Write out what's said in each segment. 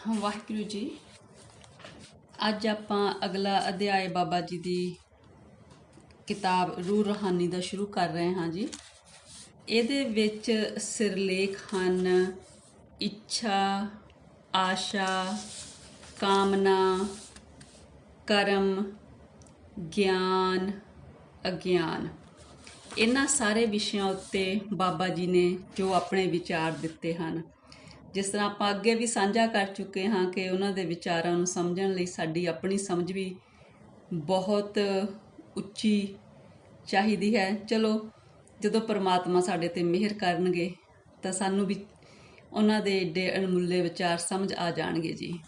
ਵਾਹਿਗੁਰੂ ਜੀ। ਅੱਜ ਆਪਾਂ ਅਗਲਾ ਅਧਿਆਇ ਬਾਬਾ ਜੀ ਦੀ ਕਿਤਾਬ ਰੂਹ ਰੂਹਾਨੀ ਦਾ ਸ਼ੁਰੂ ਕਰ ਰਹੇ ਹਾਂ ਜੀ। ਇਹਦੇ ਵਿੱਚ ਸਿਰਲੇਖ ਹਨ ਇੱਛਾ, ਆਸ਼ਾ, ਕਾਮਨਾ, ਕਰਮ, ਗਿਆਨ, ਅਗਿਆਨ। ਇਹਨਾਂ ਸਾਰੇ ਵਿਸ਼ਿਆਂ ਉੱਤੇ ਬਾਬਾ ਜੀ ਨੇ ਜੋ ਆਪਣੇ ਵਿਚਾਰ ਦਿੱਤੇ ਹਨ, ਜਿਸ ਤਰ੍ਹਾਂ ਆਪਾਂ ਅੱਗੇ ਵੀ ਸਾਂਝਾ ਕਰ ਚੁੱਕੇ ਹਾਂ ਕਿ ਉਹਨਾਂ ਦੇ ਵਿਚਾਰਾਂ ਨੂੰ ਸਮਝਣ ਲਈ ਸਾਡੀ ਆਪਣੀ ਸਮਝ ਵੀ ਬਹੁਤ ਉੱਚੀ ਚਾਹੀਦੀ ਹੈ। ਚਲੋ, ਜਦੋਂ ਪਰਮਾਤਮਾ ਸਾਡੇ 'ਤੇ ਮਿਹਰ ਕਰਨਗੇ ਤਾਂ ਸਾਨੂੰ ਵੀ ਉਹਨਾਂ ਦੇ ਏਡੇ ਅਣਮੁੱਲੇ ਵਿਚਾਰ ਸਮਝ ਆ ਜਾਣਗੇ ਜੀ।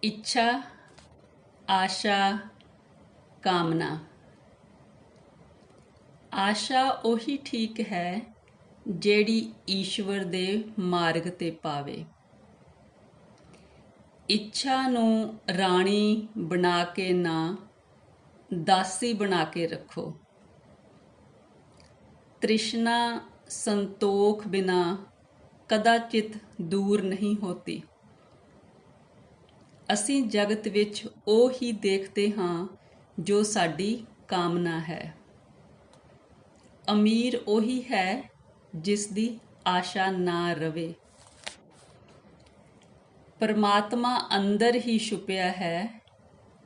ਇੱਛਾ, ਆਸ਼ਾ, ਕਾਮਨਾ। ਆਸ਼ਾ ਉਹੀ ਠੀਕ ਹੈ ਜਿਹੜੀ ਈਸ਼ਵਰ ਦੇ ਮਾਰਗ 'ਤੇ ਪਾਵੇ। ਇੱਛਾ ਨੂੰ ਰਾਣੀ ਬਣਾ ਕੇ ਨਾ ਦਾਸੀ ਬਣਾ ਕੇ ਰੱਖੋ। ਤ੍ਰਿਸ਼ਨਾ ਸੰਤੋਖ ਬਿਨਾ ਕਦਾਚਿਤ ਦੂਰ ਨਹੀਂ ਹੋਤੀ। ਅਸੀਂ ਜਗਤ ਵਿੱਚ ਉਹ ਹੀ ਦੇਖਦੇ ਹਾਂ ਜੋ ਸਾਡੀ ਕਾਮਨਾ ਹੈ। ਅਮੀਰ ਉਹੀ ਹੈ ਜਿਸ ਦੀ ਆਸ਼ਾ ਨਾ ਰਵੇ। ਪਰਮਾਤਮਾ ਅੰਦਰ ਹੀ ਛੁਪਿਆ ਹੈ,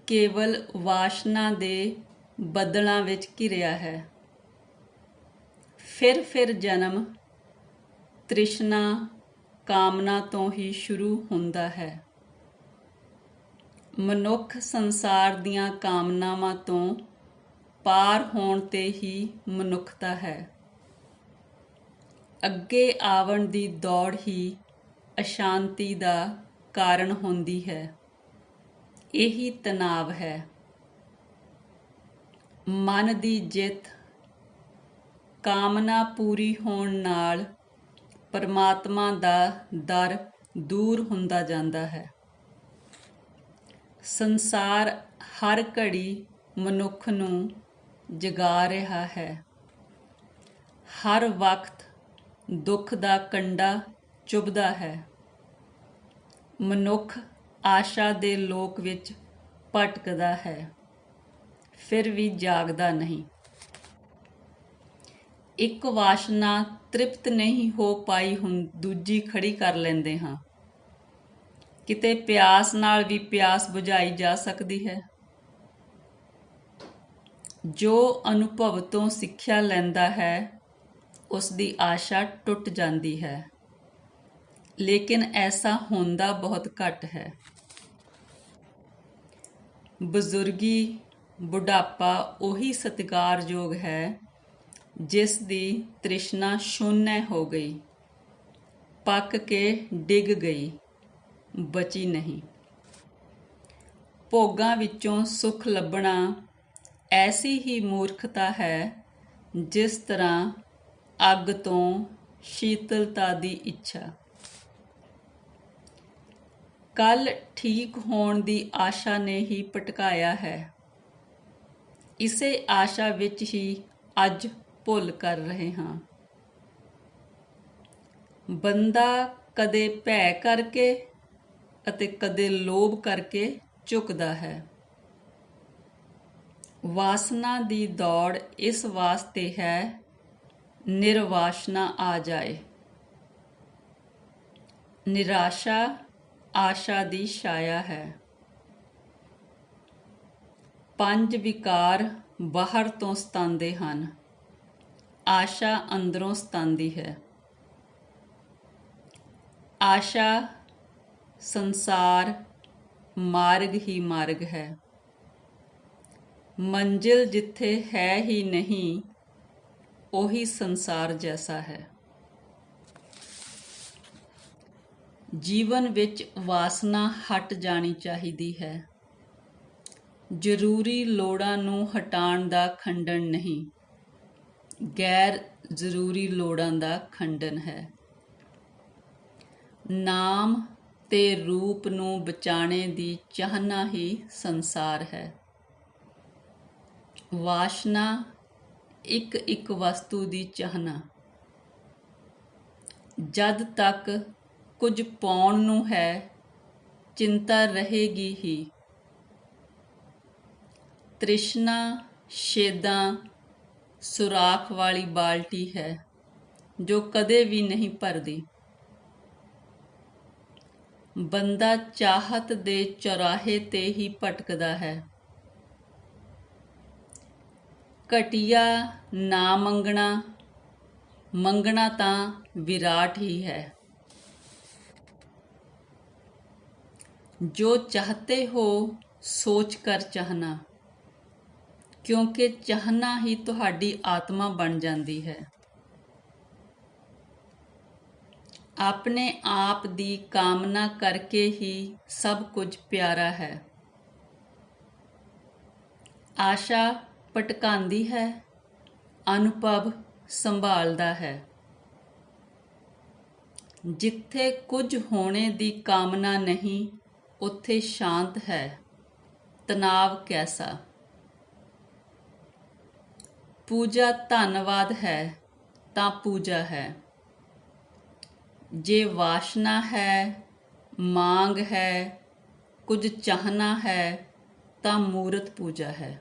ਕੇਵਲ ਵਾਸ਼ਨਾ ਦੇ ਬੱਦਲਾਂ ਵਿੱਚ ਘਿਰਿਆ ਹੈ। ਫਿਰ ਜਨਮ ਤ੍ਰਿਸ਼ਨਾ ਕਾਮਨਾ ਤੋਂ ਹੀ ਸ਼ੁਰੂ ਹੁੰਦਾ ਹੈ। ਮਨੁੱਖ ਸੰਸਾਰ ਦੀਆਂ ਕਾਮਨਾਵਾਂ ਤੋਂ ਪਾਰ ਹੋਣ 'ਤੇ ਹੀ ਮਨੁੱਖਤਾ ਹੈ। ਅੱਗੇ ਆਵਣ ਦੀ ਦੌੜ ਹੀ ਅਸ਼ਾਂਤੀ ਦਾ ਕਾਰਨ ਹੁੰਦੀ ਹੈ। ਇਹੀ ਤਣਾਅ ਹੈ। ਮਨ ਦੀ ਜਿੱਤ, ਕਾਮਨਾ ਪੂਰੀ ਹੋਣ ਨਾਲ ਪਰਮਾਤਮਾ ਦਾ ਦਰ ਦੂਰ ਹੁੰਦਾ ਜਾਂਦਾ ਹੈ। ਸੰਸਾਰ ਹਰ ਘੜੀ ਮਨੁੱਖ ਨੂੰ ਜਗਾ ਰਿਹਾ ਹੈ। ਹਰ ਵਕਤ ਦੁੱਖ ਦਾ ਕੰਡਾ ਚੁਭਦਾ ਹੈ। ਮਨੁੱਖ ਆਸ਼ਾ ਦੇ ਲੋਕ ਵਿੱਚ ਭਟਕਦਾ ਹੈ, ਫਿਰ ਵੀ ਜਾਗਦਾ ਨਹੀਂ। ਇੱਕ ਵਾਸ਼ਨਾ ਤ੍ਰਿਪਤ ਨਹੀਂ ਹੋ ਪਾਈ ਦੂਜੀ ਖੜੀ ਕਰ ਲੈਂਦੇ ਹਾਂ। ਕਿਤੇ ਪਿਆਸ ਨਾਲ ਵੀ ਪਿਆਸ ਬੁਝਾਈ ਜਾ ਸਕਦੀ ਹੈ। ਜੋ ਅਨੁਭਵ ਤੋਂ ਸਿੱਖਿਆ ਲੈਂਦਾ ਹੈ, ਉਸ ਦੀ ਆਸ਼ਾ ਟੁੱਟ ਜਾਂਦੀ ਹੈ, ਲੇਕਿਨ ਐਸਾ ਹੁੰਦਾ ਬਹੁਤ ਘੱਟ ਹੈ। ਬਜ਼ੁਰਗੀ, ਬੁਢਾਪਾ ਉਹੀ ਸਤਿਕਾਰਯੋਗ ਹੈ ਜਿਸ ਦੀ ਤ੍ਰਿਸ਼ਨਾ ਸ਼ੂਨਯ ਹੋ ਗਈ, ਪੱਕ ਕੇ ਡਿੱਗ ਗਈ, ਬਚੀ ਨਹੀਂ। ਭੋਗਾਂ ਵਿੱਚੋਂ ਸੁੱਖ ਲੱਭਣਾ ਐਸੀ ਹੀ ਮੂਰਖਤਾ ਹੈ ਜਿਸ ਤਰ੍ਹਾਂ ਅੱਗ ਤੋਂ ਸ਼ੀਤਲਤਾ ਦੀ ਇੱਛਾ। ਕੱਲ੍ਹ ਠੀਕ ਹੋਣ ਦੀ ਆਸ਼ਾ ਨੇ ਹੀ ਭਟਕਾਇਆ ਹੈ। ਇਸੇ ਆਸ਼ਾ ਵਿੱਚ ਹੀ ਅੱਜ ਭੁੱਲ ਕਰ ਰਹੇ ਹਾਂ। ਬੰਦਾ ਕਦੇ ਭੈ ਕਰਕੇ ਅਤੇ ਕਦੇ ਲੋਭ ਕਰਕੇ ਝੁਕਦਾ ਹੈ। ਵਾਸਨਾ ਦੀ ਦੌੜ ਇਸ ਵਾਸਤੇ ਹੈ ਨਿਰਵਾਸ਼ਨਾ ਆ ਜਾਏ। ਨਿਰਾਸ਼ਾ ਆਸ਼ਾ ਦੀ ਛਾਇਆ ਹੈ। ਪੰਜ ਵਿਕਾਰ ਬਾਹਰ ਤੋਂ ਸਤਾਉਂਦੇ ਹਨ, ਆਸ਼ਾ ਅੰਦਰੋਂ ਸਤਾਉਂਦੀ ਹੈ। ਆਸ਼ਾ ਸੰਸਾਰ ਮਾਰਗ ਹੀ ਮਾਰਗ ਹੈ। ਮੰਜ਼ਿਲ ਜਿੱਥੇ ਹੈ ਹੀ ਨਹੀਂ, ਉਹੀ ਸੰਸਾਰ ਜੈਸਾ ਹੈ। ਜੀਵਨ ਵਿੱਚ ਵਾਸਨਾ ਹਟ ਜਾਣੀ ਚਾਹੀਦੀ ਹੈ। ਜ਼ਰੂਰੀ ਲੋੜਾਂ ਨੂੰ ਹਟਾਉਣ ਦਾ ਖੰਡਨ ਨਹੀਂ, ਗੈਰ ਜ਼ਰੂਰੀ ਲੋੜਾਂ ਦਾ ਖੰਡਨ ਹੈ। ਨਾਮ ਤੇ ਰੂਪ ਨੂੰ ਬਚਾਣੇ ਦੀ ਚਾਹਨਾ ਹੀ ਸੰਸਾਰ ਹੈ। ਵਾਸ਼ਨਾ ਇੱਕ ਵਸਤੂ ਦੀ ਚਾਹਨਾ। ਜਦ ਤੱਕ ਕੁਝ ਪਾਉਣ ਨੂੰ ਹੈ, ਚਿੰਤਾ ਰਹੇਗੀ ਹੀ। ਤ੍ਰਿਸ਼ਨਾ ਛੇਦਾਂ ਸੁਰਾਖ ਵਾਲੀ ਬਾਲਟੀ ਹੈ, ਜੋ ਕਦੇ ਵੀ ਨਹੀਂ ਭਰਦੀ। ਬੰਦਾ ਚਾਹਤ ਦੇ ਚੌਰਾਹੇ ਤੇ ਹੀ ਭਟਕਦਾ ਹੈ। ਘਟੀਆ ਨਾ ਮੰਗਣਾ, ਮੰਗਣਾ ਤਾਂ ਵਿਰਾਟ ਹੀ ਹੈ। ਜੋ ਚਾਹਤੇ ਹੋ ਸੋਚ ਕਰ ਚਾਹਨਾ, ਕਿਉਂਕਿ ਚਾਹਨਾ ਹੀ ਤੁਹਾਡੀ ਆਤਮਾ ਬਣ ਜਾਂਦੀ ਹੈ। ਆਪਣੇ ਆਪ ਦੀ ਕਾਮਨਾ ਕਰਕੇ ਹੀ ਸਭ ਕੁਝ ਪਿਆਰਾ ਹੈ। ਆਸ਼ਾ ਭਟਕਾਉਂਦੀ ਹੈ, ਅਨੁਭਵ ਸੰਭਾਲਦਾ ਹੈ। ਜਿੱਥੇ ਕੁਝ ਹੋਣੇ ਦੀ ਕਾਮਨਾ ਨਹੀਂ, ਉੱਥੇ ਸ਼ਾਂਤ ਹੈ। ਤਣਾਵ ਕੈਸਾ। ਪੂਜਾ ਧੰਨਵਾਦ ਹੈ ਤਾਂ ਪੂਜਾ ਹੈ। ਜੇ ਵਾਸ਼ਨਾ ਹੈ, ਮਾਂਗ ਹੈ, ਕੁਝ ਚਾਹਨਾ ਹੈ ਤਾਂ ਮੂਰਤ ਪੂਜਾ ਹੈ।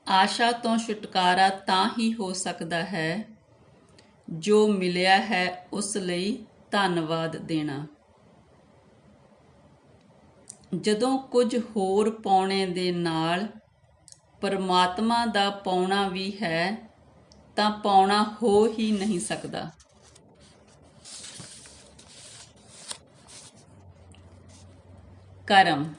ਆਸ਼ਾ ਤੋਂ ਛੁਟਕਾਰਾ ਤਾਂ ਹੀ ਹੋ ਸਕਦਾ ਹੈ, ਜੋ ਮਿਲਿਆ ਹੈ ਉਸ ਲਈ ਧੰਨਵਾਦ ਦੇਣਾ। ਜਦੋਂ ਕੁਝ ਹੋਰ ਪਾਉਣੇ ਦੇ ਨਾਲ ਪਰਮਾਤਮਾ ਦਾ ਪਾਉਣਾ ਵੀ ਹੈ, ਤਾਂ ਪਾਉਣਾ ਹੋ ਹੀ ਨਹੀਂ ਸਕਦਾ। ਕਰਮ।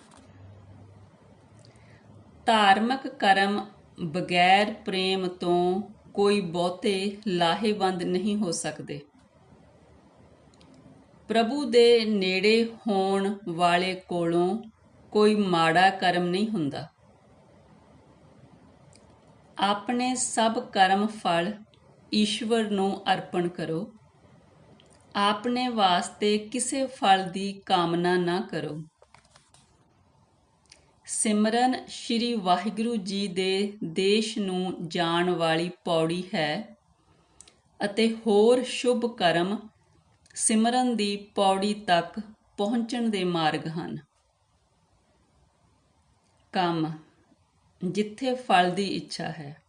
ਧਾਰਮਿਕ ਕਰਮ ਬਗੈਰ ਪ੍ਰੇਮ ਤੋਂ ਕੋਈ ਬਹੁਤੇ ਲਾਹੇਵੰਦ ਨਹੀਂ ਹੋ ਸਕਦੇ। ਪ੍ਰਭੂ ਦੇ ਨੇੜੇ ਹੋਣ ਵਾਲੇ ਕੋਲੋਂ ਕੋਈ ਮਾੜਾ ਕਰਮ ਨਹੀਂ ਹੁੰਦਾ। ਆਪਣੇ ਸਭ ਕਰਮ ਫਲ ਈਸ਼ਵਰ ਨੂੰ ਅਰਪਣ ਕਰੋ। ਆਪਣੇ ਵਾਸਤੇ ਕਿਸੇ ਫਲ ਦੀ ਕਾਮਨਾ ਨਾ ਕਰੋ। ਸਿਮਰਨ ਸ਼੍ਰੀ ਵਾਹਿਗੁਰੂ ਜੀ ਦੇ ਦੇਸ਼ ਨੂੰ ਜਾਣ ਵਾਲੀ ਪੌੜੀ ਹੈ ਅਤੇ ਹੋਰ ਸ਼ੁਭ ਕਰਮ ਸਿਮਰਨ ਦੀ ਪੌੜੀ ਤੱਕ ਪਹੁੰਚਣ ਦੇ ਮਾਰਗ ਹਨ। ਕੰਮ। ਜਿੱਥੇ ਫਲ ਦੀ ਇੱਛਾ ਹੈ।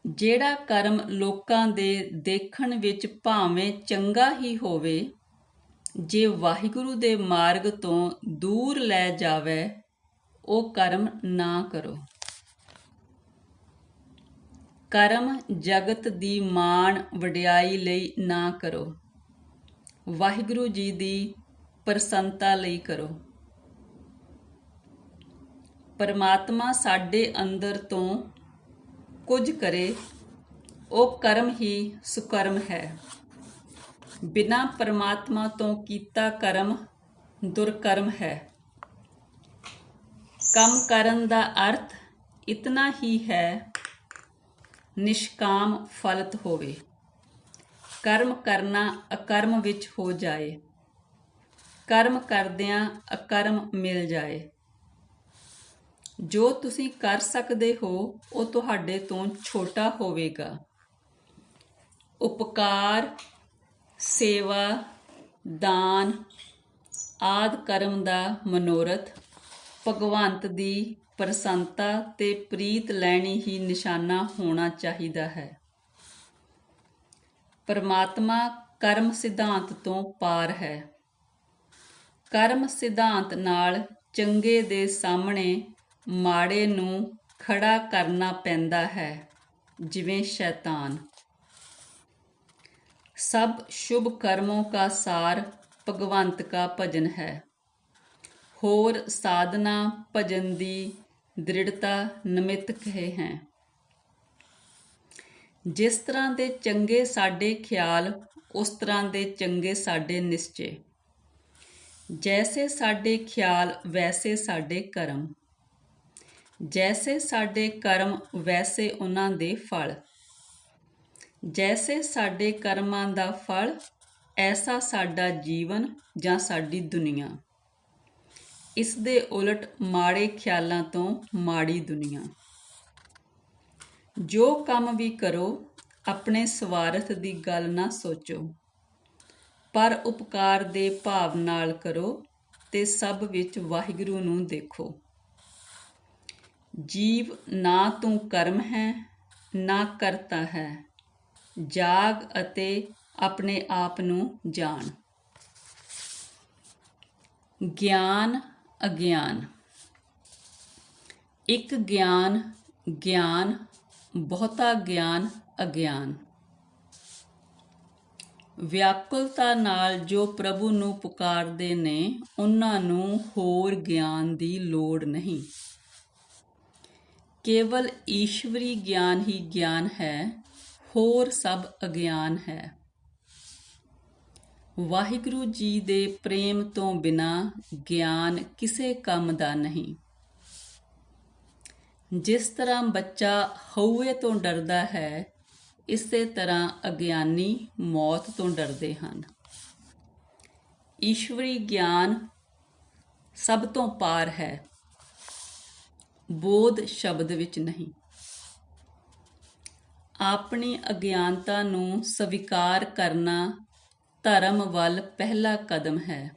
ਜਿਹੜਾ ਕਰਮ ਲੋਕਾਂ ਦੇ ਦੇਖਣ ਵਿੱਚ ਭਾਵੇਂ ਚੰਗਾ ਹੀ ਹੋਵੇ, ਜੇ ਵਾਹਿਗੁਰੂ ਦੇ ਮਾਰਗ ਤੋਂ ਦੂਰ ਲੈ ਜਾਵੇ, ਉਹ ਕਰਮ ਨਾ ਕਰੋ। ਕਰਮ ਜਗਤ ਦੀ ਮਾਣ ਵਡਿਆਈ ਲਈ ਨਾ ਕਰੋ, ਵਾਹਿਗੁਰੂ ਜੀ ਦੀ ਪ੍ਰਸੰਨਤਾ ਲਈ ਕਰੋ। ਪਰਮਾਤਮਾ ਸਾਡੇ ਅੰਦਰ ਤੋਂ ਕੁਝ ਕਰੇ, ਉਹ ਕਰਮ ਹੀ ਸੁਕਰਮ ਹੈ। ਬਿਨਾਂ ਪਰਮਾਤਮਾ ਤੋਂ ਕੀਤਾ ਕਰਮ ਦੁਰਕਰਮ ਹੈ। ਕੰਮ ਕਰਨ ਦਾ ਅਰਥ ਇਤਨਾ ਹੀ ਹੈ, ਨਿਸ਼ਕਾਮ ਫਲਤ ਹੋਵੇ। ਕਰਮ ਕਰਨਾ ਅਕਰਮ ਵਿੱਚ ਹੋ ਜਾਏ, ਕਰਮ ਕਰਦਿਆਂ ਅਕਰਮ ਮਿਲ ਜਾਏ। ਜੋ ਤੁਸੀਂ ਕਰ ਸਕਦੇ ਹੋ, ਉਹ ਤੁਹਾਡੇ ਤੋਂ ਛੋਟਾ ਹੋਵੇਗਾ। ਉਪਕਾਰ, ਸੇਵਾ, ਦਾਨ ਆਦਿ ਕਰਮ ਦਾ ਮਨੋਰਥ ਭਗਵੰਤ ਦੀ ਪ੍ਰਸੰਨਤਾ ਤੇ ਪ੍ਰੀਤ ਲੈਣੀ ਹੀ ਨਿਸ਼ਾਨਾ ਹੋਣਾ ਚਾਹੀਦਾ ਹੈ। ਪਰਮਾਤਮਾ ਕਰਮ ਸਿਧਾਂਤ ਤੋਂ ਪਾਰ ਹੈ। ਕਰਮ ਸਿਧਾਂਤ ਨਾਲ ਚੰਗੇ ਦੇ ਸਾਹਮਣੇ ਮਾੜੇ ਨੂੰ ਖੜਾ ਕਰਨਾ ਪੈਂਦਾ ਹੈ, ਜਿਵੇਂ ਸ਼ੈਤਾਨ। सब शुभ कर्मों का सार भगवंत का भजन है। होर साधना भजन दी दृढ़ता निमित्त कहे हैं। जिस तरह ਦੇ ਚੰਗੇ ਸਾਡੇ ਖਿਆਲ, ਉਸ ਤਰ੍ਹਾਂ ਦੇ ਚੰਗੇ ਸਾਡੇ ਨਿਸ਼ਚੇ। ਜੈਸੇ ਸਾਡੇ ਖਿਆਲ ਵੈਸੇ ਸਾਡੇ ਕਰਮ। ਜੈਸੇ ਸਾਡੇ ਕਰਮ ਵੈਸੇ ਉਹਨਾਂ ਦੇ ਫਲ। ਜੈਸੇ ਸਾਡੇ ਕਰਮਾਂ ਦਾ ਫਲ, ਐਸਾ ਸਾਡਾ ਜੀਵਨ ਜਾਂ ਸਾਡੀ ਦੁਨੀਆ। ਇਸ ਦੇ ਉਲਟ ਮਾੜੇ ਖਿਆਲਾਂ ਤੋਂ ਮਾੜੀ ਦੁਨੀਆ। ਜੋ ਕੰਮ ਵੀ ਕਰੋ, ਆਪਣੇ ਸਵਾਰਥ ਦੀ ਗੱਲ ਨਾ ਸੋਚੋ, ਪਰ ਉਪਕਾਰ ਦੇ ਭਾਵ ਨਾਲ ਕਰੋ ਤੇ ਸਭ ਵਿੱਚ ਵਾਹਿਗੁਰੂ ਨੂੰ ਦੇਖੋ। ਜੀਵ ਨਾ ਤੂੰ ਕਰਮ ਹੈ ਨਾ ਕਰਤਾ ਹੈ, ਜਾਗ ਅਤੇ ਆਪਣੇ ਆਪ ਨੂੰ ਜਾਣ। ਗਿਆਨ ਅਗਿਆਨ। ਇੱਕ ਗਿਆਨ ਗਿਆਨ, ਬਹੁਤਾ ਗਿਆਨ ਅਗਿਆਨ। ਵਿਆਕੁਲਤਾ ਨਾਲ ਜੋ ਪ੍ਰਭੂ ਨੂੰ ਪੁਕਾਰਦੇ ਨੇ, ਉਹਨਾਂ ਨੂੰ ਹੋਰ ਗਿਆਨ ਦੀ ਲੋੜ ਨਹੀਂ। ਕੇਵਲ ਈਸ਼ਵਰੀ ਗਿਆਨ ਹੀ ਗਿਆਨ ਹੈ, ਹੋਰ ਸਭ ਅਗਿਆਨ ਹੈ। ਵਾਹਿਗੁਰੂ ਜੀ ਦੇ ਪ੍ਰੇਮ ਤੋਂ ਬਿਨਾਂ ਗਿਆਨ ਕਿਸੇ ਕੰਮ ਦਾ ਨਹੀਂ। ਜਿਸ ਤਰ੍ਹਾਂ ਬੱਚਾ ਹਊਏ ਤੋਂ ਡਰਦਾ ਹੈ, ਇਸੇ ਤਰ੍ਹਾਂ ਅਗਿਆਨੀ ਮੌਤ ਤੋਂ ਡਰਦੇ ਹਨ। ਈਸ਼ਵਰੀ ਗਿਆਨ ਸਭ ਤੋਂ ਪਾਰ ਹੈ, ਬੋਧ ਸ਼ਬਦ ਵਿੱਚ ਨਹੀਂ। ਆਪਣੀ ਅਗਿਆਨਤਾ ਨੂੰ ਸਵੀਕਾਰ ਕਰਨਾ ਧਰਮ ਵੱਲ ਪਹਿਲਾ ਕਦਮ ਹੈ।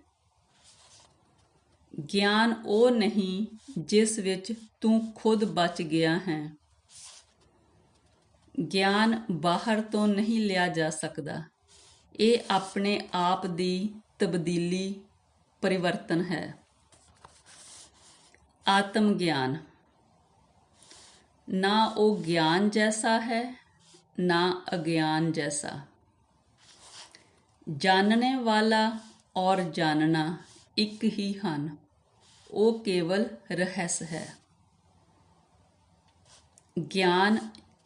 ਗਿਆਨ ਉਹ ਨਹੀਂ ਜਿਸ ਵਿੱਚ ਤੂੰ ਖੁਦ ਬਚ ਗਿਆ ਹੈ। ਗਿਆਨ ਬਾਹਰ ਤੋਂ ਨਹੀਂ ਲਿਆ ਜਾ ਸਕਦਾ, ਇਹ ਆਪਣੇ ਆਪ ਦੀ ਤਬਦੀਲੀ, ਪਰਿਵਰਤਨ ਹੈ। ਆਤਮ ਗਿਆਨ। ਨਾ ਉਹ ਗਿਆਨ ਜੈਸਾ ਹੈ, ਨਾ ਅਗਿਆਨ ਜੈਸਾ। ਜਾਣਨੇ ਵਾਲਾ ਔਰ ਜਾਣਨਾ ਇੱਕ ਹੀ ਹਨ, ਉਹ ਕੇਵਲ ਰਹੱਸ ਹੈ। ਗਿਆਨ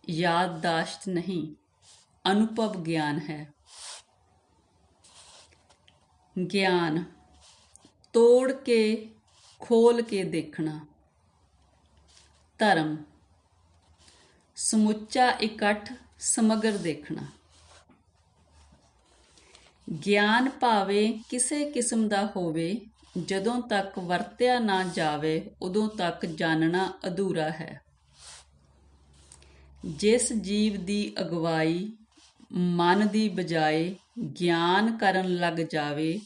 ਯਾਦਦਾਸ਼ਤ ਨਹੀਂ, ਅਨੁਭਵ ਗਿਆਨ ਹੈ। ਗਿਆਨ ਤੋੜ ਕੇ ਖੋਲ ਕੇ ਦੇਖਣਾ। ਧਰਮ ਸਮੁੱਚਾ ਇਕੱਠ ਸਮਗਰ ਦੇਖਣਾ। ਗਿਆਨ ਭਾਵੇਂ ਕਿਸੇ ਕਿਸਮ ਦਾ ਹੋਵੇ, ਜਦੋਂ ਤੱਕ ਵਰਤਿਆ ਨਾ ਜਾਵੇ ਉਦੋਂ ਤੱਕ ਜਾਣਨਾ ਅਧੂਰਾ ਹੈ। ਜਿਸ ਜੀਵ ਦੀ ਅਗਵਾਈ ਮਨ ਦੀ ਬਜਾਏ ਗਿਆਨ ਕਰਨ ਲੱਗ ਜਾਵੇ,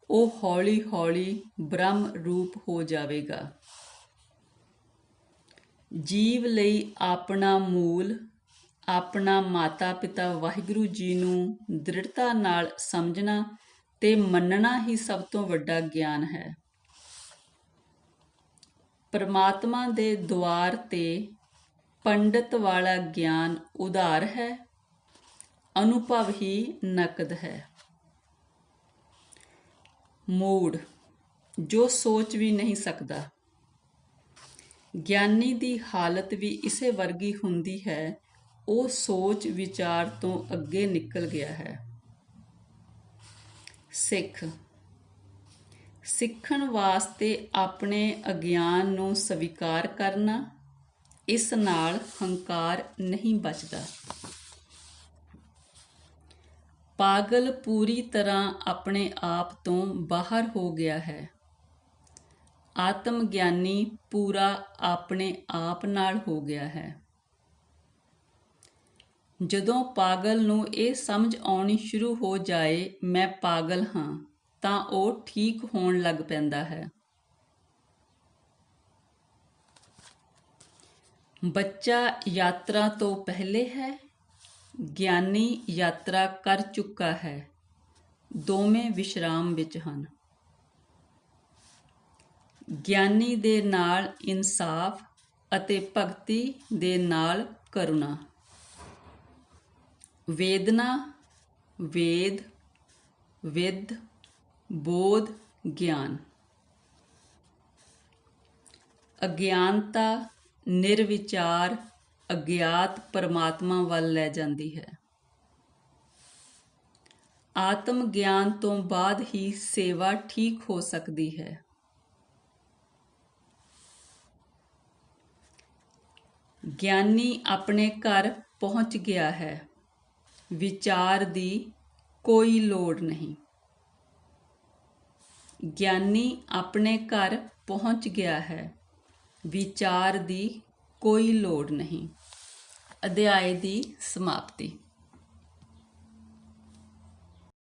ਉਹ ਹੌਲੀ ਹੌਲੀ ਬ੍ਰਹਮ ਰੂਪ ਹੋ ਜਾਵੇਗਾ। ਜੀਵ ਲਈ ਆਪਣਾ ਮੂਲ, ਆਪਣਾ ਮਾਤਾ ਪਿਤਾ ਵਾਹਿਗੁਰੂ ਜੀ ਨੂੰ ਦ੍ਰਿੜਤਾ ਨਾਲ ਸਮਝਣਾ ਤੇ ਮੰਨਣਾ ਹੀ ਸਭ ਤੋਂ ਵੱਡਾ ਗਿਆਨ ਹੈ। ਪਰਮਾਤਮਾ ਦੇ ਦੁਆਰ ਤੇ ਪੰਡਤ ਵਾਲਾ ਗਿਆਨ ਉਧਾਰ ਹੈ, ਅਨੁਭਵ ਹੀ ਨਕਦ ਹੈ। ਮੂੜ ਜੋ ਸੋਚ ਵੀ ਨਹੀਂ ਸਕਦਾ। ਗਿਆਨੀ ਦੀ ਹਾਲਤ ਵੀ ਇਸੇ ਵਰਗੀ ਹੁੰਦੀ ਹੈ, ਉਹ ਸੋਚ ਵਿਚਾਰ ਤੋਂ ਅੱਗੇ ਨਿਕਲ ਗਿਆ ਹੈ। ਸਿੱਖ ਸਿੱਖਣ ਵਾਸਤੇ ਆਪਣੇ ਅਗਿਆਨ ਨੂੰ ਸਵੀਕਾਰ ਕਰਨਾ, ਇਸ ਨਾਲ ਹੰਕਾਰ ਨਹੀਂ ਬਚਦਾ। ਪਾਗਲ ਪੂਰੀ ਤਰ੍ਹਾਂ ਆਪਣੇ ਆਪ ਤੋਂ ਬਾਹਰ ਹੋ ਗਿਆ ਹੈ। ਆਤਮ ਗਿਆਨੀ ਪੂਰਾ ਆਪਣੇ ਆਪ ਨਾਲ ਹੋ ਗਿਆ ਹੈ। ਜਦੋਂ ਪਾਗਲ ਨੂੰ ਇਹ ਸਮਝ ਆਉਣੀ ਸ਼ੁਰੂ ਹੋ ਜਾਏ, ਮੈਂ ਪਾਗਲ ਹਾਂ, ਤਾਂ ਉਹ ਠੀਕ ਹੋਣ ਲੱਗ ਪੈਂਦਾ ਹੈ। ਬੱਚਾ ਯਾਤਰਾ ਤੋਂ ਪਹਿਲੇ ਹੈ, ਗਿਆਨੀ ਯਾਤਰਾ ਕਰ ਚੁੱਕਾ ਹੈ, ਦੋਵੇਂ ਵਿਸ਼ਰਾਮ ਵਿੱਚ ਹਨ। ਗਿਆਨੀ ਦੇ ਨਾਲ ਇਨਸਾਫ ਅਤੇ ਭਗਤੀ ਦੇ ਨਾਲ ਕਰੁਣਾ। ਵੇਦਨਾ, ਵੇਦ, ਵਿਦ, ਬੋਧ, ਗਿਆਨ। ਅਗਿਆਨਤਾ ਨਿਰਵਿਚਾਰ ਅਗਿਆਤ ਪਰਮਾਤਮਾ ਵੱਲ ਲੈ ਜਾਂਦੀ ਹੈ। ਆਤਮ ਗਿਆਨ ਤੋਂ ਬਾਅਦ ਹੀ ਸੇਵਾ ਠੀਕ ਹੋ ਸਕਦੀ ਹੈ। ਗਿਆਨੀ ਆਪਣੇ ਘਰ ਪਹੁੰਚ ਗਿਆ ਹੈ, ਵਿਚਾਰ ਦੀ ਕੋਈ ਲੋੜ ਨਹੀਂ। ਗਿਆਨੀ ਆਪਣੇ ਘਰ ਪਹੁੰਚ ਗਿਆ ਹੈ, ਵਿਚਾਰ ਦੀ ਕੋਈ ਲੋੜ ਨਹੀਂ। ਅਧਿਆਏ ਦੀ ਸਮਾਪਤੀ।